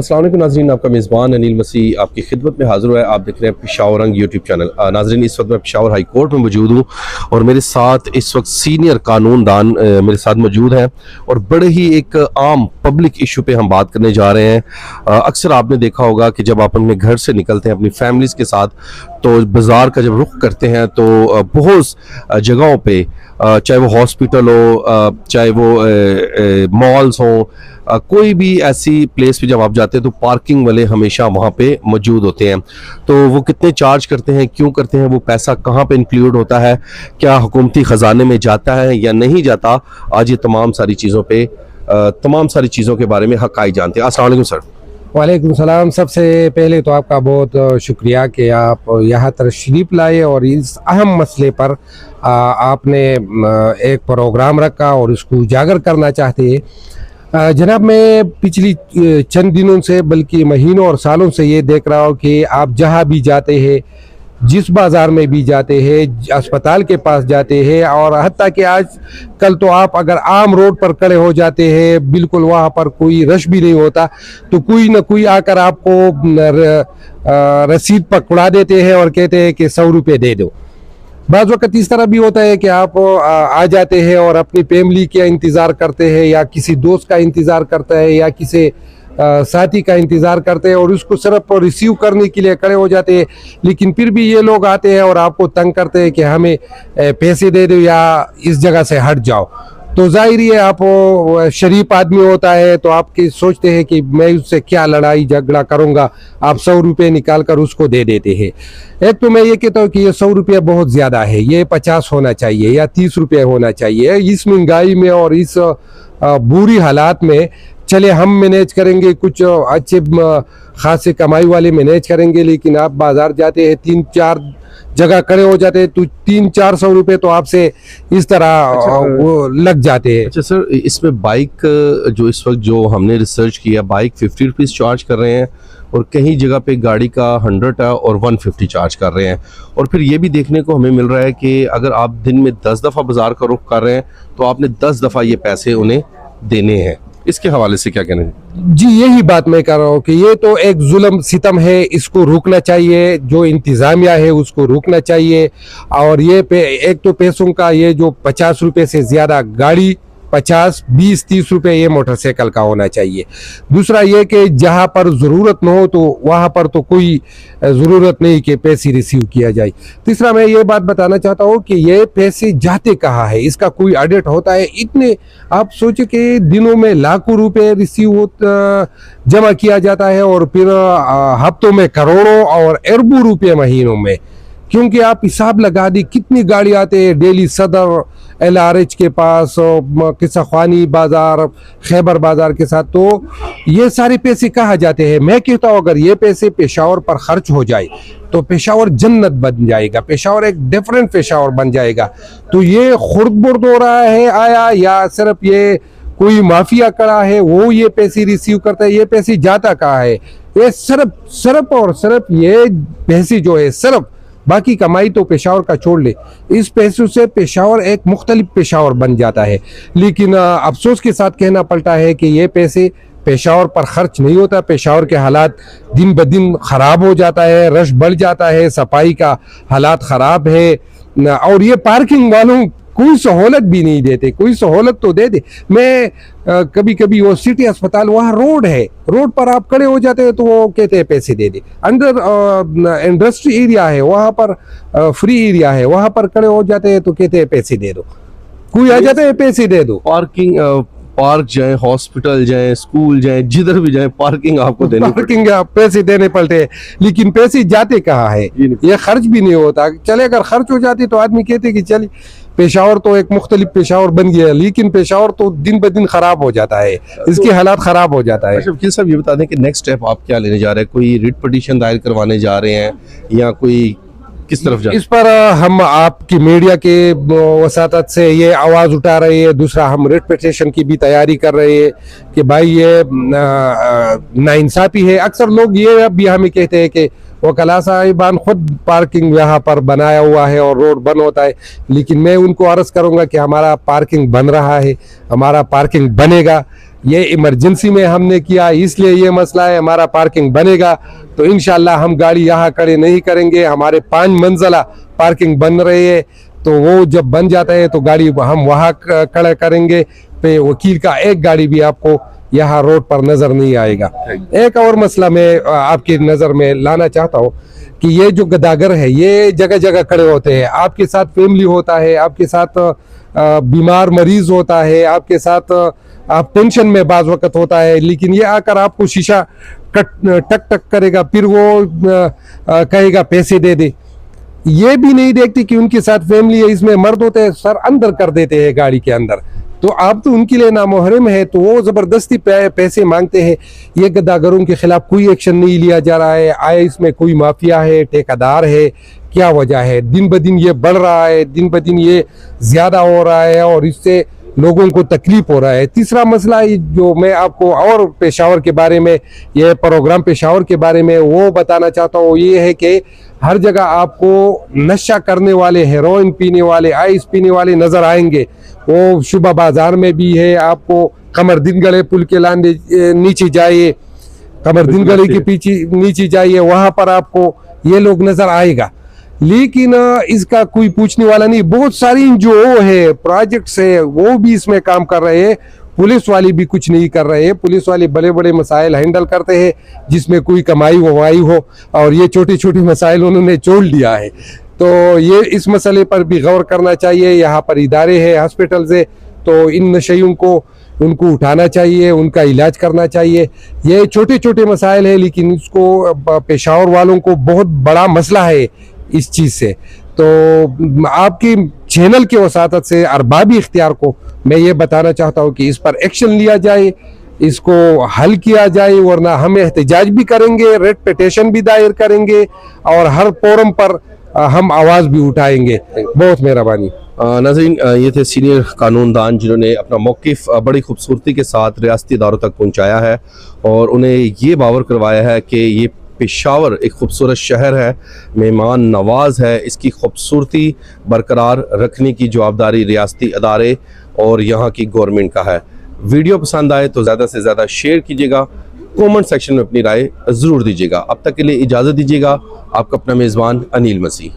अस्सलाम वालेकुम नाज़रीन, आपका मेज़बान अनिल मसीह आपकी खिदमत में हाज़िर है। आप देख रहे हैं पेशावर रंग यूट्यूब चैनल। नाज़रीन, इस वक्त मैं पेशावर हाई कोर्ट में मौजूद हूँ और मेरे साथ इस वक्त सीनियर कानूनदान मेरे साथ मौजूद हैं और बड़े ही एक आम पब्लिक इशू पे हम बात करने जा रहे हैं। अक्सर आपने देखा होगा कि जब आप अपने घर से निकलते हैं अपनी फैमिलीज़ के साथ, तो बाज़ार का जब रुख करते हैं तो बहुत जगहों पे, चाहे वो हॉस्पिटल हो, चाहे वो मॉल्स हों, कोई भी ऐसी प्लेस पे जब आप जाते हैं तो पार्किंग वाले हमेशा वहाँ पे मौजूद होते हैं। तो वो कितने चार्ज करते हैं, क्यों करते हैं, वो पैसा कहाँ पे इंक्लूड होता है, क्या हुकूमती ख़जाने में जाता है या नहीं जाता, आज ये तमाम सारी चीज़ों के बारे में हक़ाइक़ जानते हैं। अस्सलाम वालेकुम सर। वालेकुम सलाम। सबसे पहले तो आपका बहुत शुक्रिया कि आप यहाँ तशरीफ़ लाए और इस अहम मसले पर आपने एक प्रोग्राम रखा और इसको उजागर करना चाहते हैं। जनाब, मैं पिछली चंद दिनों से बल्कि महीनों और सालों से ये देख रहा हूँ कि आप जहाँ भी जाते हैं, जिस बाज़ार में भी जाते हैं, अस्पताल के पास जाते हैं और हत्ता कि आज कल तो आप अगर आम रोड पर खड़े हो जाते हैं, बिल्कुल वहाँ पर कोई रश भी नहीं होता, तो कोई न कोई आकर आपको रसीद पकड़ा देते हैं और कहते हैं कि 100 रुपये दे दो। बाज़ वक़्त इस तरह भी होता है कि आप आ जाते हैं और अपनी फैमिली का इंतज़ार करते हैं या किसी दोस्त का इंतज़ार करते हैं या किसी साथी का इंतज़ार करते हैं और उसको सिर्फ रिसीव करने के लिए खड़े हो जाते हैं, लेकिन फिर भी ये लोग आते हैं और आपको तंग करते हैं कि हमें पैसे दे दो या इस जगह से हट जाओ। तो जाहिर है आप शरीफ आदमी होता है तो आपके सोचते हैं कि मैं उससे क्या लड़ाई झगड़ा करूंगा, आप 100 रुपये निकाल कर उसको दे देते हैं। एक तो मैं ये कहता हूँ कि ये 100 रुपये बहुत ज़्यादा है, ये 50 होना चाहिए या 30 रुपये होना चाहिए। इस महंगाई में और इस बुरी हालात में चले हम मैनेज करेंगे, कुछ अच्छे खासे कमाई वाले मैनेज करेंगे, लेकिन आप बाज़ार जाते हैं 3-4 जगह खड़े हो जाते हैं तो 300-400 रुपये तो आपसे इस तरह वो लग जाते हैं। अच्छा सर, इसमें बाइक जो इस वक्त जो हमने रिसर्च किया, बाइक 50 रुपीज़ चार्ज कर रहे हैं और कहीं जगह पे गाड़ी का 100 है और 150 चार्ज कर रहे हैं। और फिर ये भी देखने को हमें मिल रहा है कि अगर आप दिन में 10 दफ़ा बाज़ार का रुख कर रहे हैं तो आपने 10 दफ़ा ये पैसे उन्हें देने हैं। इसके हवाले से क्या कहना है? जी, यही बात मैं कर रहा हूँ कि ये तो एक जुल्म सितम है, इसको रोकना चाहिए, जो इंतज़ामिया है उसको रोकना चाहिए। और ये एक तो पैसों का ये जो 50 रुपये से ज़्यादा गाड़ी 50, 20, 30 रुपये ये मोटरसाइकिल का होना चाहिए। दूसरा ये कि जहाँ पर ज़रूरत न हो तो वहाँ पर तो कोई ज़रूरत नहीं कि पैसे रिसीव किया जाए। तीसरा मैं ये बात बताना चाहता हूँ कि ये पैसे जाते कहाँ है, इसका कोई ऑडिट होता है? इतने आप सोचे कि दिनों में लाखों रुपए रिसीव जमा किया जाता है और फिर हफ्तों में करोड़ों और अरबों रुपये महीनों में, क्योंकि आप हिसाब लगा दी कितनी गाड़ी आते हैं डेली सदर LRH के पास, किस्सा ख्वानी बाज़ार, खैबर बाज़ार के साथ, तो ये सारे पैसे कहाँ जाते हैं? मैं कहता हूँ अगर ये पैसे पेशावर पर खर्च हो जाए तो पेशावर जन्नत बन जाएगा, पेशावर एक डिफरेंट पेशावर बन जाएगा। तो ये खुर्द-बुर्द हो रहा है आया या सिर्फ ये कोई माफिया खड़ा है वो ये पैसे रिसीव करता है? ये पैसे जाता कहाँ है? ये सिर्फ और सिर्फ ये पैसे जो है, सिर्फ बाकी कमाई तो पेशावर का छोड़ ले, इस पैसों से पेशावर एक मुख्तलिफ पेशावर बन जाता है। लेकिन अफसोस के साथ कहना पड़ता है कि ये पैसे पेशावर पर खर्च नहीं होता। पेशावर के हालात दिन ब दिन ख़राब हो जाता है, रश बढ़ जाता है, सफाई का हालात ख़राब है और ये पार्किंग वालों कोई सहूलत भी नहीं देते। कोई सहूलत तो दे दे। मैं कभी कभी वो सिटी अस्पताल, वहाँ रोड है, रोड पर आप खड़े हो जाते हैं तो वो कहते हैं पैसे दे दे। अंदर इंडस्ट्री एरिया है, वहाँ पर फ्री एरिया है, वहाँ पर खड़े हो जाते हैं तो कहते हैं पैसे दे दो। कोई आ जाता है पैसे दे दो। पार्क जाए, हॉस्पिटल जाए, स्कूल जाए, जिधर भी जाए पार्किंग आपको पैसे देने पड़ते हैं, लेकिन पैसे जाते कहाँ है? ये खर्च भी नहीं होता। चले अगर खर्च हो जाती तो आदमी कहते कि चलिए पेशावर तो एक मुख्तलिफ पेशावर बन गया, लेकिन पेशावर तो दिन ब दिन खराब हो जाता है, इसकी हालात खराब हो जाता है। अच्छा वकील साहब, ये बता दें कि नेक्स्ट स्टेप आप क्या लेने जा रहे हैं? कोई रिट पिटीशन दायर करवाने जा रहे हैं या कोई किस तरफ जा? इस पर हम आपकी मीडिया के वसातत से ये आवाज़ उठा रहे हैं। दूसरा, हम रिट पिटीशन की भी तैयारी कर रहे हैं कि भाई ये नाइंसाफ़ी है। अक्सर लोग ये भी हमें कहते हैं कि वकला साहिबान खुद पार्किंग यहाँ पर बनाया हुआ है और रोड बंद होता है, लेकिन मैं उनको अर्ज़ करूँगा कि हमारा पार्किंग बन रहा है, हमारा पार्किंग बनेगा, ये इमरजेंसी में हमने किया, इसलिए ये मसला है। हमारा पार्किंग बनेगा तो इंशाल्लाह हम गाड़ी यहाँ खड़े नहीं करेंगे। हमारे 5 मंजिला पार्किंग बन रही है, तो वो जब बन जाता है तो गाड़ी हम वहाँ खड़ा करेंगे। पे वकील का एक गाड़ी भी आपको यहाँ रोड पर नजर नहीं आएगा। एक और मसला मैं आपकी नजर में लाना चाहता हूँ कि ये जो गदागर है ये जगह जगह खड़े होते हैं। आपके साथ फैमिली होता है, आपके साथ बीमार मरीज होता है, आपके साथ आप टेंशन में बाज वक्त होता है, लेकिन ये आकर आपको शीशा टक टक करेगा, फिर वो कहेगा पैसे दे दे। ये भी नहीं देखती कि उनके साथ फैमिली है, इसमें मर्द होते हैं, सर अंदर कर देते हैं गाड़ी के अंदर। तो आप तो उनके लिए नामुहर्रम है, तो वो जबरदस्ती पैसे मांगते हैं। ये गद्दागरों के खिलाफ कोई एक्शन नहीं लिया जा रहा है। आए इसमें कोई माफिया है, ठेकेदार है, क्या वजह है? दिन ब दिन ये बढ़ रहा है, दिन ब दिन ये ज्यादा हो रहा है और इससे लोगों को तकलीफ हो रहा है। तीसरा मसला जो मैं आपको और पेशावर के बारे में, ये प्रोग्राम पेशावर के बारे में वो बताना चाहता हूँ, ये है कि हर जगह आपको नशा करने वाले, हेरोइन पीने वाले, आइस पीने वाले नजर आएंगे। वो शुबा बाजार में भी है। आपको कमरदीन गले पुल के लांदे नीचे जाइए, कमरदीन गले के पीछे नीचे जाइए, वहां पर आपको ये लोग नजर आएगा। लेकिन इसका कोई पूछने वाला नहीं। बहुत सारी जो है प्रोजेक्ट्स है वो भी इसमें काम कर रहे हैं, पुलिस वाले भी कुछ नहीं कर रहे हैं। पुलिस वाले बड़े बड़े मसाइल हैंडल करते हैं जिसमें कोई कमाई वमाई हो, और ये छोटे छोटे मसाइल उन्होंने छोड़ दिया है। तो ये इस मसले पर भी गौर करना चाहिए। यहाँ पर इदारे हैं, हॉस्पिटल्स है, तो इन नशइयों को उनको उठाना चाहिए, उनका इलाज करना चाहिए। ये छोटे छोटे मसाइल है, लेकिन इसको पेशावर वालों को बहुत बड़ा मसला है इस चीज़ से। तो आपकी चैनल के वसातत से अरबाबी इख्तियार को मैं ये बताना चाहता हूँ कि इस पर एक्शन लिया जाए, इसको हल किया जाए, वरना हम एहतजाज भी करेंगे, रेड पिटीशन भी दायर करेंगे और हर फोरम पर हम आवाज़ भी उठाएंगे। बहुत मेहरबानी। नाज़रीन, ये थे सीनियर कानूनदान जिन्होंने अपना मौक़िफ़ बड़ी खूबसूरती के साथ रियासती इदारों तक पहुँचाया है और उन्हें ये बावर करवाया है कि ये पेशावर एक खूबसूरत शहर है, मेहमान नवाज है, इसकी खूबसूरती बरकरार रखने की जवाबदारी रियासती अदारे और यहाँ की गवर्नमेंट का है। वीडियो पसंद आए तो ज़्यादा से ज़्यादा शेयर कीजिएगा, कमेंट सेक्शन में अपनी राय ज़रूर दीजिएगा। अब तक के लिए इजाज़त दीजिएगा। आपका अपना मेज़बान अनिल मसीह।